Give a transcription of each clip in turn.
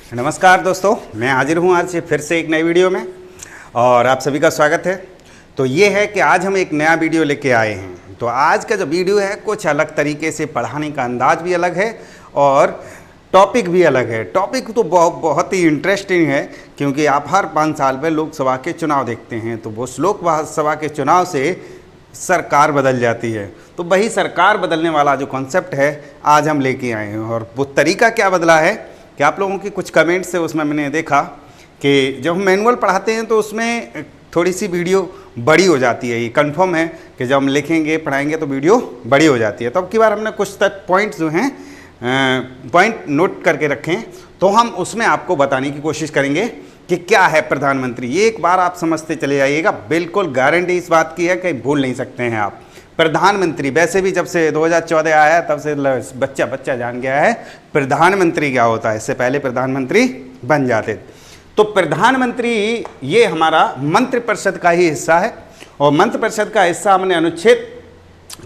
नमस्कार दोस्तों, मैं हाजिर हूँ आज फिर से एक नई वीडियो में और आप सभी का स्वागत है। तो ये है कि आज हम एक नया वीडियो लेके आए हैं। तो आज का जो वीडियो है कुछ अलग तरीके से पढ़ाने का अंदाज भी अलग है और टॉपिक भी अलग है। टॉपिक तो बहुत ही इंटरेस्टिंग है, क्योंकि आप हर 5 साल में लोकसभा के चुनाव देखते हैं। तो वो लोकसभा के चुनाव से सरकार बदल जाती है। तो वही सरकार बदलने वाला जो कॉन्सेप्ट है आज हम लेके आए हैं। और वो तरीका क्या बदला है कि आप लोगों की कुछ कमेंट्स से उसमें मैंने देखा कि जब हम मैनुअल पढ़ाते हैं तो उसमें थोड़ी सी वीडियो बड़ी हो जाती है। ये कंफर्म है कि जब हम लिखेंगे पढ़ाएंगे तो वीडियो बड़ी हो जाती है। तो अब की बार हमने कुछ तक पॉइंट्स जो हैं पॉइंट नोट करके रखे हैं, तो हम उसमें आपको बताने की कोशिश करेंगे कि क्या है प्रधानमंत्री। ये एक बार आप समझते चले जाइएगा, बिल्कुल गारंटी इस बात की है कि भूल नहीं सकते हैं आप। प्रधानमंत्री वैसे भी जब से 2014 आया तब से बच्चा जान गया है प्रधानमंत्री क्या होता है। इससे पहले प्रधानमंत्री बन जाते। तो प्रधानमंत्री ये हमारा मंत्रिपरिषद का ही हिस्सा है और मंत्रिपरिषद का हिस्सा हमने अनुच्छेद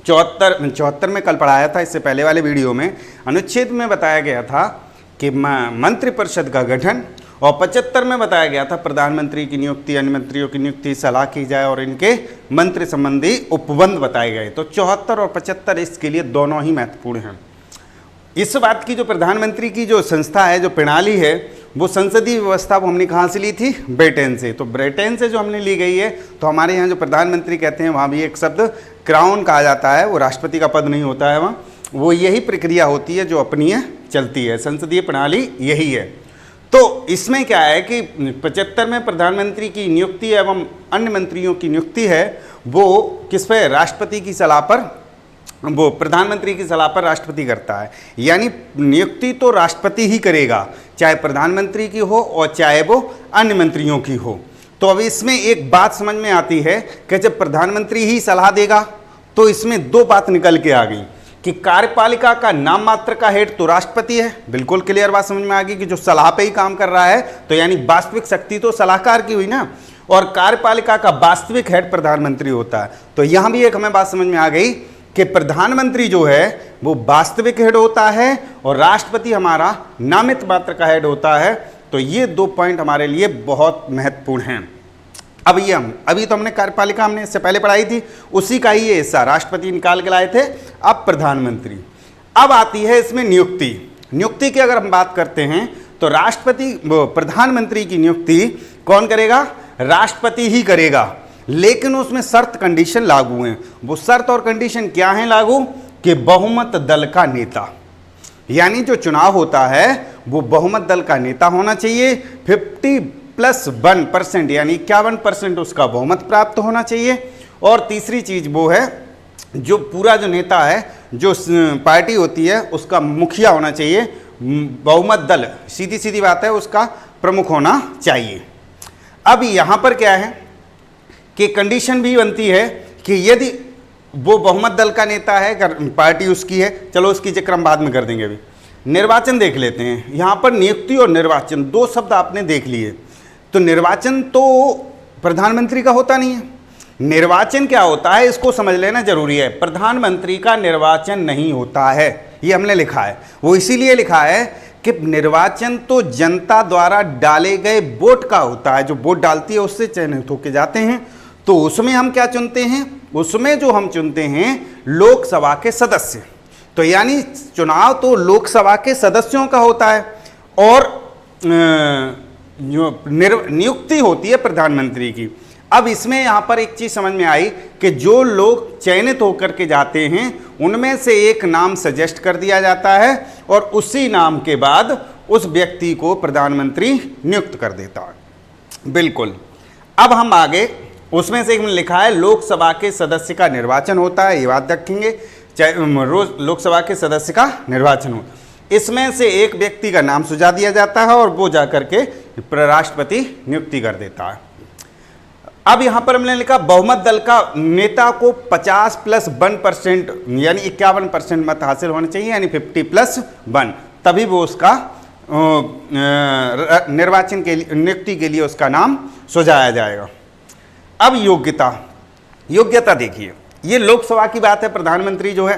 74 में कल पढ़ाया था। इससे पहले वाले वीडियो में अनुच्छेद में बताया गया था कि मंत्रिपरिषद का गठन, और 75 में बताया गया था प्रधानमंत्री की नियुक्ति, अन्य मंत्रियों की नियुक्ति सलाह की जाए और इनके मंत्री संबंधी उपबंध बताए गए। तो 74 और 75 इसके लिए दोनों ही महत्वपूर्ण हैं। इस बात की जो प्रधानमंत्री की जो संस्था है, जो प्रणाली है, वो संसदीय व्यवस्था वो हमने कहाँ से ली थी? ब्रिटेन से। तो ब्रिटेन से जो हमने ली गई है, तो हमारे यहाँ जो प्रधानमंत्री कहते हैं वहाँ भी एक शब्द क्राउन कहा जाता है। वो राष्ट्रपति का पद नहीं होता है वहाँ, वो यही प्रक्रिया होती है जो अपनी चलती है। संसदीय प्रणाली यही है। तो इसमें क्या है कि 75 में प्रधानमंत्री की नियुक्ति एवं अन्य मंत्रियों की नियुक्ति है, वो किस पे? राष्ट्रपति की सलाह पर, वो प्रधानमंत्री की सलाह पर राष्ट्रपति करता है। यानी नियुक्ति तो राष्ट्रपति ही करेगा, चाहे प्रधानमंत्री की हो और चाहे वो अन्य मंत्रियों की हो। तो अब इसमें एक बात समझ में आती है कि जब प्रधानमंत्री ही सलाह देगा तो इसमें दो बात निकल के आ गई कि कार्यपालिका का नाम मात्र का हेड तो राष्ट्रपति है। बिल्कुल क्लियर बात समझ में आ गई कि जो सलाह पे ही काम कर रहा है, तो यानी वास्तविक शक्ति तो सलाहकार की हुई ना, और कार्यपालिका का वास्तविक हेड प्रधानमंत्री होता है। तो यहां भी एक हमें बात समझ में आ गई कि प्रधानमंत्री जो है वो वास्तविक हेड होता है और राष्ट्रपति हमारा नामित मात्र का हेड होता है। तो ये दो पॉइंट हमारे लिए बहुत महत्वपूर्ण हैं। अब ये अभी तो हमने कार्यपालिका हमने इससे पहले पढ़ाई थी, उसी का ही ये हिस्सा राष्ट्रपति निकाल के लाए थे। अब प्रधानमंत्री, अब आती है इसमें नियुक्ति। नियुक्ति की अगर हम बात करते हैं तो प्रधानमंत्री की नियुक्ति कौन करेगा? राष्ट्रपति ही करेगा, लेकिन उसमें शर्त कंडीशन लागू हैं। वो शर्त और कंडीशन क्या है लागू? कि बहुमत दल का नेता, यानी जो चुनाव होता है वो बहुमत दल का नेता होना चाहिए। 50+1% यानी 51% उसका बहुमत प्राप्त होना चाहिए। और तीसरी चीज वो है जो पूरा जो नेता है, जो पार्टी होती है, उसका मुखिया होना चाहिए। बहुमत दल, सीधी सीधी बात है, उसका प्रमुख होना चाहिए। अब यहां पर क्या है कि कंडीशन भी बनती है कि यदि वो बहुमत दल का नेता है, पार्टी उसकी है, चलो उसकी जिक्र हम बाद में कर देंगे। अभी निर्वाचन देख लेते हैं। यहां पर नियुक्ति और निर्वाचन दो शब्द आपने देख लिए। तो निर्वाचन तो प्रधानमंत्री का होता नहीं है। निर्वाचन क्या होता है इसको समझ लेना जरूरी है। प्रधानमंत्री का निर्वाचन नहीं होता है, ये हमने लिखा है। वो इसीलिए लिखा है कि निर्वाचन तो जनता द्वारा डाले गए वोट का होता है। जो वोट डालती है उससे चयनित होके जाते हैं। तो उसमें हम क्या चुनते हैं? उसमें जो हम चुनते हैं लोकसभा के सदस्य। तो यानी चुनाव तो लोकसभा के सदस्यों का होता है और नियुक्ति होती है प्रधानमंत्री की। अब इसमें यहाँ पर एक चीज समझ में आई कि जो लोग चयनित होकर के जाते हैं उनमें से एक नाम सजेस्ट कर दिया जाता है और उसी नाम के बाद उस व्यक्ति को प्रधानमंत्री नियुक्त कर देता है। बिल्कुल। अब हम आगे, उसमें से एक में लिखा है लोकसभा के सदस्य का निर्वाचन होता है, ये बात रखेंगे। रोज लोकसभा के सदस्य का निर्वाचन होता है। इसमें से एक व्यक्ति का नाम सुझा दिया जाता है और वो जाकर के राष्ट्रपति नियुक्ति कर देता है। अब यहां पर हमने लिखा बहुमत दल का नेता को 50+1% यानी 51% मत हासिल होने चाहिए, यानी 50+1, तभी वो उसका निर्वाचन के लिए, नियुक्ति के लिए उसका नाम सुझाया जाएगा। अब योग्यता देखिए, ये लोकसभा की बात है। प्रधानमंत्री जो है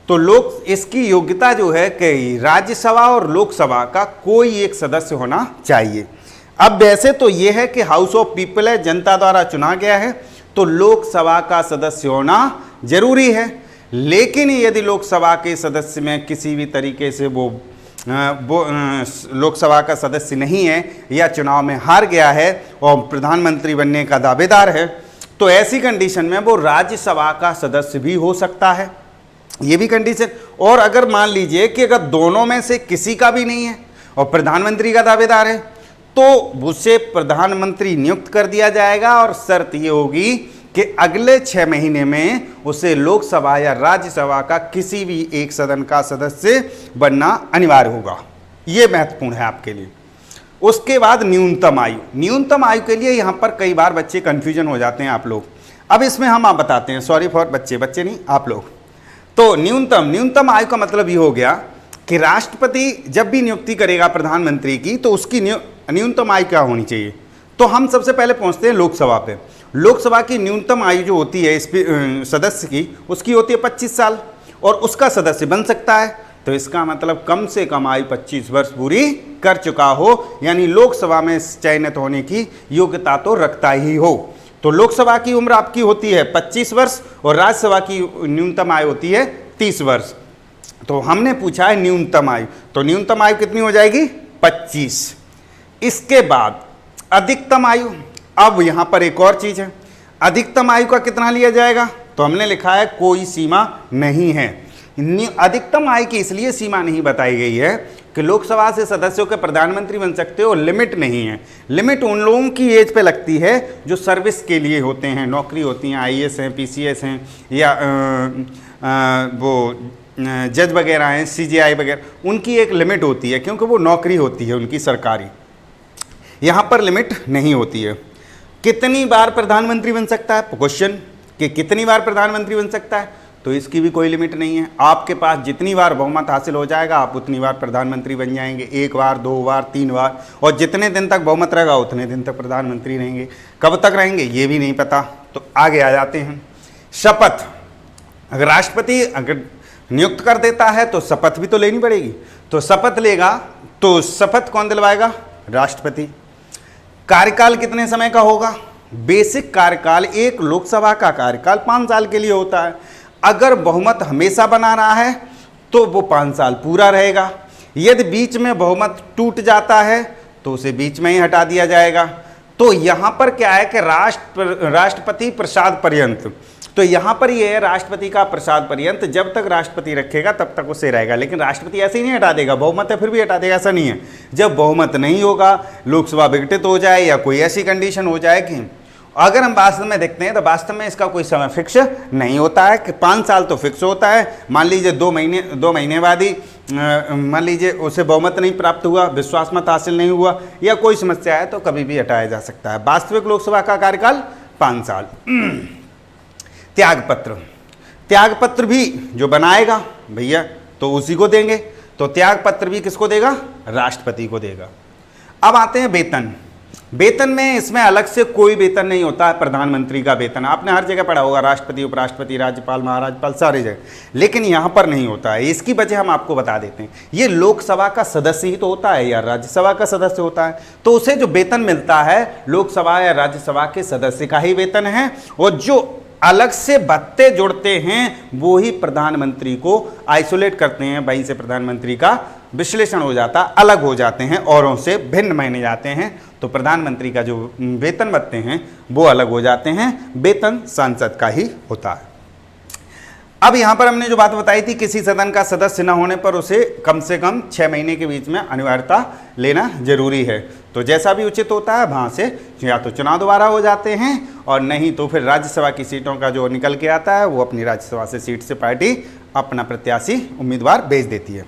तो लोक इसकी योग्यता जो है कि राज्यसभा और लोकसभा का कोई एक सदस्य होना चाहिए। अब वैसे तो ये है कि हाउस ऑफ पीपल है, जनता द्वारा चुना गया है, तो लोकसभा का सदस्य होना जरूरी है। लेकिन यदि लोकसभा के सदस्य में किसी भी तरीके से वो लोकसभा का सदस्य नहीं है या चुनाव में हार गया है और प्रधानमंत्री बनने का दावेदार है, तो ऐसी कंडीशन में वो राज्यसभा का सदस्य भी हो सकता है, ये भी कंडीशन। और अगर मान लीजिए कि अगर दोनों में से किसी का भी नहीं है और प्रधानमंत्री का दावेदार है, तो उसे प्रधानमंत्री नियुक्त कर दिया जाएगा और शर्त ये होगी कि अगले 6 महीने में उसे लोकसभा या राज्यसभा का किसी भी एक सदन का सदस्य बनना अनिवार्य होगा। ये महत्वपूर्ण है आपके लिए। उसके बाद न्यूनतम आयु, न्यूनतम आयु के लिए यहाँ पर कई बार बच्चे कन्फ्यूजन हो जाते हैं आप लोग। अब इसमें हम आप बताते हैं, सॉरी फॉर बच्चे नहीं आप लोग। तो न्यूनतम आयु का मतलब ये हो गया कि राष्ट्रपति जब भी नियुक्ति करेगा प्रधानमंत्री की, तो उसकी न्यूनतम आयु क्या होनी चाहिए। तो हम सबसे पहले पहुंचते हैं लोकसभा पे। लोकसभा की न्यूनतम आयु जो होती है सदस्य की, उसकी होती है 25 साल और उसका सदस्य बन सकता है। तो इसका मतलब कम से कम आयु 25 वर्ष पूरी कर चुका हो, यानी लोकसभा में चयनित होने की योग्यता तो रखता ही हो। तो लोकसभा की उम्र आपकी होती है 25 वर्ष और राज्यसभा की न्यूनतम आयु होती है 30 वर्ष। तो हमने पूछा है न्यूनतम आयु, तो न्यूनतम आयु कितनी हो जाएगी 25। इसके बाद अधिकतम आयु। अब यहां पर एक और चीज है, अधिकतम आयु का कितना लिया जाएगा, तो हमने लिखा है कोई सीमा नहीं है। अधिकतम आयु की इसलिए सीमा नहीं बताई गई है कि लोकसभा से सदस्यों के प्रधानमंत्री बन सकते हो, लिमिट नहीं है। लिमिट उन लोगों की एज पे लगती है जो सर्विस के लिए होते हैं, नौकरी होती हैं, आईएएस हैं, पीसीएस हैं, या वो जज वगैरह हैं, सीजीआई वगैरह, उनकी एक लिमिट होती है क्योंकि वो नौकरी होती है उनकी सरकारी। यहाँ पर लिमिट नहीं होती है। कितनी बार प्रधानमंत्री बन सकता है, क्वेश्चन कि कितनी बार प्रधानमंत्री बन सकता है, तो इसकी भी कोई लिमिट नहीं है। आपके पास जितनी बार बहुमत हासिल हो जाएगा आप उतनी बार प्रधानमंत्री बन जाएंगे, 1 बार 2 बार 3 बार, और जितने दिन तक बहुमत रहेगा उतने दिन तक प्रधानमंत्री रहेंगे। कब तक रहेंगे ये भी नहीं पता। तो आगे आ जाते हैं। शपथ, अगर राष्ट्रपति अगर नियुक्त कर देता है तो शपथ भी तो लेनी पड़ेगी। तो शपथ लेगा तो शपथ कौन दिलवाएगा, राष्ट्रपति। कार्यकाल कितने समय का होगा, बेसिक कार्यकाल, एक लोकसभा का कार्यकाल 5 साल के लिए होता है। अगर बहुमत हमेशा बना रहा है तो वो 5 साल पूरा रहेगा। यदि बीच में बहुमत टूट जाता है तो उसे बीच में ही हटा दिया जाएगा। तो यहाँ पर क्या है कि राष्ट्रपति प्रसाद पर्यंत, तो यहाँ पर ये है राष्ट्रपति का प्रसाद पर्यंत, जब तक राष्ट्रपति रखेगा तब तक उसे रहेगा। लेकिन राष्ट्रपति ऐसे ही नहीं हटा देगा, बहुमत है फिर भी हटा देगा, ऐसा नहीं है। जब बहुमत नहीं होगा, लोकसभा विघटित हो जाए या कोई ऐसी कंडीशन हो जाए कि अगर हम वास्तव में देखते हैं तो वास्तव में इसका कोई समय फिक्स नहीं होता है कि 5 साल तो फिक्स होता है। मान लीजिए 2 महीने बाद ही मान लीजिए उसे बहुमत नहीं प्राप्त हुआ, विश्वास मत हासिल नहीं हुआ या कोई समस्या है तो कभी भी हटाया जा सकता है। वास्तविक लोकसभा का कार्यकाल 5 साल। त्यागपत्र, त्यागपत्र भी जो बनाएगा भैया तो उसी को देंगे। तो त्यागपत्र भी किसको देगा, राष्ट्रपति को देगा। अब आते हैं वेतन। वेतन में इसमें अलग से कोई वेतन नहीं होता है। प्रधानमंत्री का वेतन आपने हर जगह पढ़ा होगा, राष्ट्रपति, उपराष्ट्रपति, राज्यपाल, महाराज्यपाल, सारी जगह, लेकिन यहाँ पर नहीं होता है। इसकी वजह हम आपको बता देते हैं। ये लोकसभा का सदस्य ही तो होता है या राज्यसभा का सदस्य होता है, तो उसे जो वेतन मिलता है लोकसभा या राज्यसभा के सदस्य का ही वेतन है। और जो अलग से भत्ते जुड़ते हैं वो ही प्रधानमंत्री को आइसोलेट करते हैं, वहीं से प्रधानमंत्री का विश्लेषण हो जाता, अलग हो जाते हैं, औरों से भिन्न माने जाते हैं। तो प्रधानमंत्री का जो वेतन भत्ते हैं वो अलग हो जाते हैं, वेतन सांसद का ही होता है। अब यहाँ पर हमने जो बात बताई थी, किसी सदन का सदस्य न होने पर उसे कम से कम 6 महीने के बीच में अनिवार्यता लेना जरूरी है। तो जैसा भी उचित होता है वहाँ से या तो चुनाव दोबारा हो जाते हैं और नहीं तो फिर राज्यसभा की सीटों का जो निकल के आता है वो अपनी राज्यसभा से सीट से पार्टी अपना प्रत्याशी उम्मीदवार भेज देती है।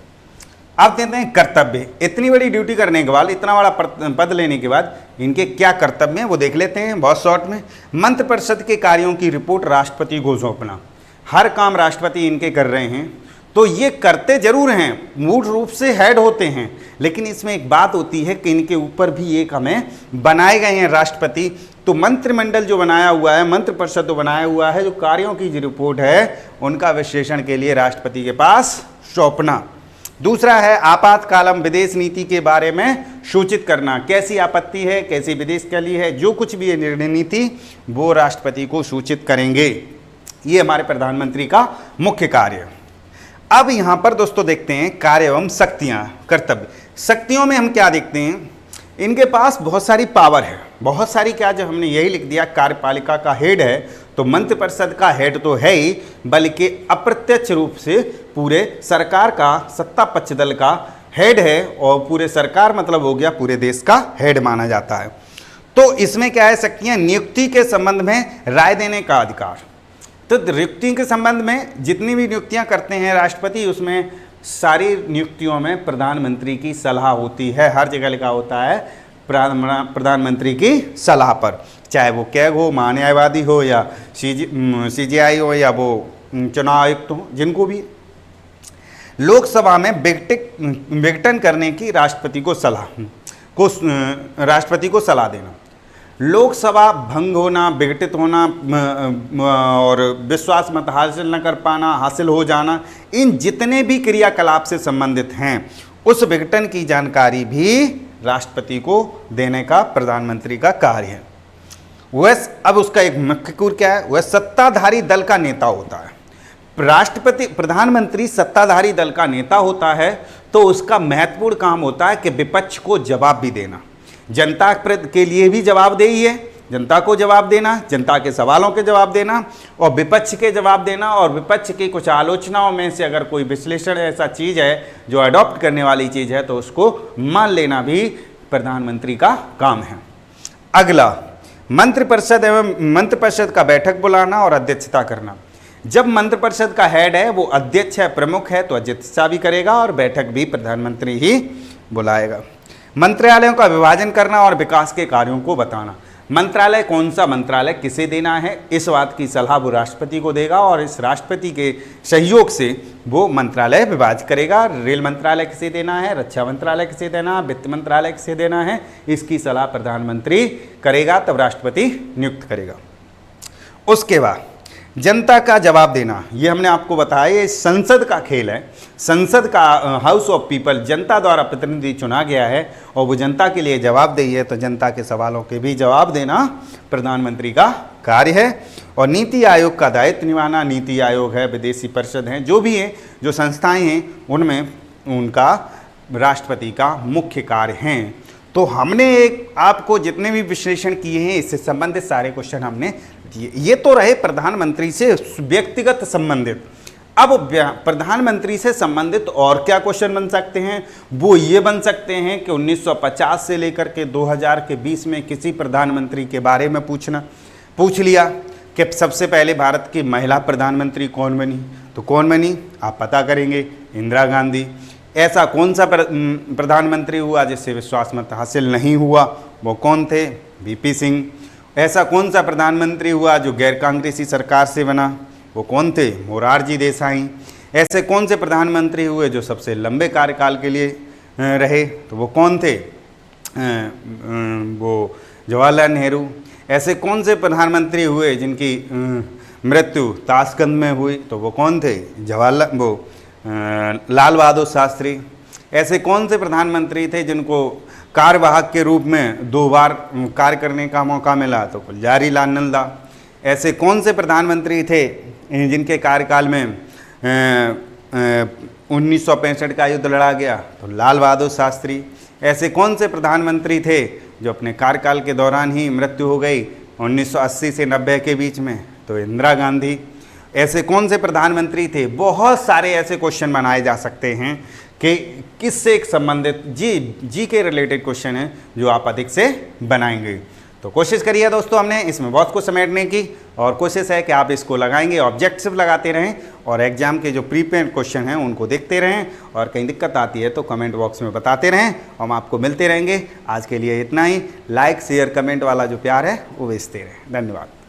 अब देते हैं कर्तव्य। इतनी बड़ी ड्यूटी करने के बाद, इतना बड़ा पद लेने के बाद इनके क्या कर्तव्य हैं वो देख लेते हैं बहुत शॉर्ट में। मंत्रिपरिषद के कार्यों की रिपोर्ट राष्ट्रपति को सौंपना। हर काम राष्ट्रपति इनके कर रहे हैं तो ये करते जरूर हैं, मूल रूप से हेड होते हैं, लेकिन इसमें एक बात होती है कि इनके ऊपर भी एक हमें बनाए गए हैं राष्ट्रपति। तो मंत्रिमंडल जो बनाया हुआ है, मंत्रिपरिषद जो बनाया हुआ है, जो कार्यों की जो रिपोर्ट है उनका विश्लेषण के लिए राष्ट्रपति के पास सौंपना। दूसरा है आपातकालम विदेश नीति के बारे में सूचित करना, कैसी आपत्ति है, कैसी विदेश के लिए है, जो कुछ भी है निर्णय नीति वो राष्ट्रपति को सूचित करेंगे। ये हमारे प्रधानमंत्री का मुख्य कार्य है। अब यहाँ पर दोस्तों देखते हैं कार्य एवं शक्तियाँ, कर्तव्य। शक्तियों में हम क्या देखते हैं, इनके पास बहुत सारी पावर है, बहुत सारी, क्या जब हमने यही लिख दिया कार्यपालिका का हेड है तो मंत्रिपरिषद का हेड तो है ही, बल्कि अप्रत्यक्ष रूप से पूरे सरकार का सत्ता पक्ष दल का हेड है, और पूरे सरकार मतलब हो गया पूरे देश का हेड माना जाता है। तो इसमें क्या है, शक्तियाँ, नियुक्ति के संबंध में राय देने का अधिकार। तो नियुक्ति के संबंध में जितनी भी नियुक्तियां करते हैं राष्ट्रपति, उसमें सारी नियुक्तियों में प्रधानमंत्री की सलाह होती है। हर जगह लिखा होता है प्रधानमंत्री की सलाह पर, चाहे वो कैग हो, महान्यायवादी हो, या CGI हो, या वो चुनाव आयुक्त हो, जिनको भी। लोकसभा में विघटन करने की राष्ट्रपति को सलाह देना। लोकसभा भंग होना, विघटित होना और विश्वास मत हासिल न कर पाना, हासिल हो जाना, इन जितने भी क्रियाकलाप से संबंधित हैं उस विघटन की जानकारी भी राष्ट्रपति को देने का प्रधानमंत्री का कार्य है। वह अब उसका एक मुख्य कार्य क्या है, वह सत्ताधारी दल का नेता होता है। प्रधानमंत्री सत्ताधारी दल का नेता होता है, तो उसका महत्वपूर्ण काम होता है कि विपक्ष को जवाब भी देना, जनता के लिए भी जवाबदेही है, जनता को जवाब देना, जनता के सवालों के जवाब देना और विपक्ष के जवाब देना, और विपक्ष की कुछ आलोचनाओं में से अगर कोई विश्लेषण ऐसा चीज़ है जो अडॉप्ट करने वाली चीज़ है तो उसको मान लेना भी प्रधानमंत्री का काम है। अगला, मंत्रिपरिषद का बैठक बुलाना और अध्यक्षता करना। जब मंत्रिपरिषद का हेड है, वो अध्यक्ष है, प्रमुख है, तो अध्यक्षता भी करेगा और बैठक भी प्रधानमंत्री ही बुलाएगा। मंत्रालयों का विभाजन करना और विकास के कार्यों को बताना। मंत्रालय कौन सा मंत्रालय किसे देना है, इस बात की सलाह वो राष्ट्रपति को देगा, और इस राष्ट्रपति के सहयोग से वो मंत्रालय विभाजित करेगा। रेल मंत्रालय किसे देना है, रक्षा मंत्रालय किसे देना है, वित्त मंत्रालय किसे देना है, इसकी सलाह प्रधानमंत्री करेगा, तब राष्ट्रपति नियुक्त करेगा। उसके बाद जनता का जवाब देना, ये हमने आपको बताया, ये संसद का खेल है। संसद का हाउस ऑफ पीपल, जनता द्वारा प्रतिनिधि चुना गया है और वो जनता के लिए जवाबदेही है, तो जनता के सवालों के भी जवाब देना प्रधानमंत्री का कार्य है। और नीति आयोग का दायित्व निभाना, नीति आयोग है, विदेशी परिषद हैं, जो भी हैं, जो संस्थाएं हैं, उनमें उनका राष्ट्रपति का मुख्य कार्य हैं। तो हमने एक आपको जितने भी विश्लेषण किए हैं इससे संबंधित सारे क्वेश्चन हमने, ये तो रहे प्रधानमंत्री से व्यक्तिगत संबंधित। अब प्रधानमंत्री से संबंधित और क्या क्वेश्चन बन सकते हैं, वो ये बन सकते हैं कि 1950 से लेकर के 2000 के बीच में किसी प्रधानमंत्री के बारे में पूछ लिया कि सबसे पहले भारत की महिला प्रधानमंत्री कौन बनी, तो कौन बनी आप पता करेंगे, इंदिरा गांधी। ऐसा कौन सा प्रधानमंत्री हुआ जिससे विश्वास मत हासिल नहीं हुआ, वो कौन थे, VP सिंह। ऐसा कौन सा प्रधानमंत्री हुआ जो गैर कांग्रेसी सरकार से बना, वो कौन थे, मोरारजी देसाई। ऐसे कौन से प्रधानमंत्री हुए जो सबसे लंबे कार्यकाल के लिए रहे, तो वो कौन थे, वो जवाहरलाल नेहरू। ऐसे कौन से प्रधानमंत्री हुए जिनकी मृत्यु ताशकंद में हुई, तो वो कौन थे, लाल बहादुर शास्त्री। ऐसे कौन से प्रधानमंत्री थे जिनको कार्यवाहक के रूप में 2 बार कार्य करने का मौका मिला, तो गुलजारी लाल नंदा। ऐसे कौन से प्रधानमंत्री थे जिनके कार्यकाल में 1965 का युद्ध लड़ा गया, तो लाल बहादुर शास्त्री। ऐसे कौन से प्रधानमंत्री थे जो अपने कार्यकाल के दौरान ही मृत्यु हो गई 1980 से 90 के बीच में, तो इंदिरा गांधी। ऐसे कौन से प्रधानमंत्री थे, बहुत सारे ऐसे क्वेश्चन बनाए जा सकते हैं कि किससे एक संबंधित जी के रिलेटेड क्वेश्चन है जो आप अधिक से बनाएंगे। तो कोशिश करिए दोस्तों, हमने इसमें बहुत कुछ समेटने की, और कोशिश है कि आप इसको लगाएंगे, ऑब्जेक्टिव लगाते रहें और एग्जाम के जो प्रीपेड क्वेश्चन हैं उनको देखते रहें, और कहीं दिक्कत आती है तो कमेंट बॉक्स में बताते रहें, हम आपको मिलते रहेंगे। आज के लिए इतना ही। लाइक शेयर कमेंट वाला जो प्यार है वो भेजते रहें। धन्यवाद।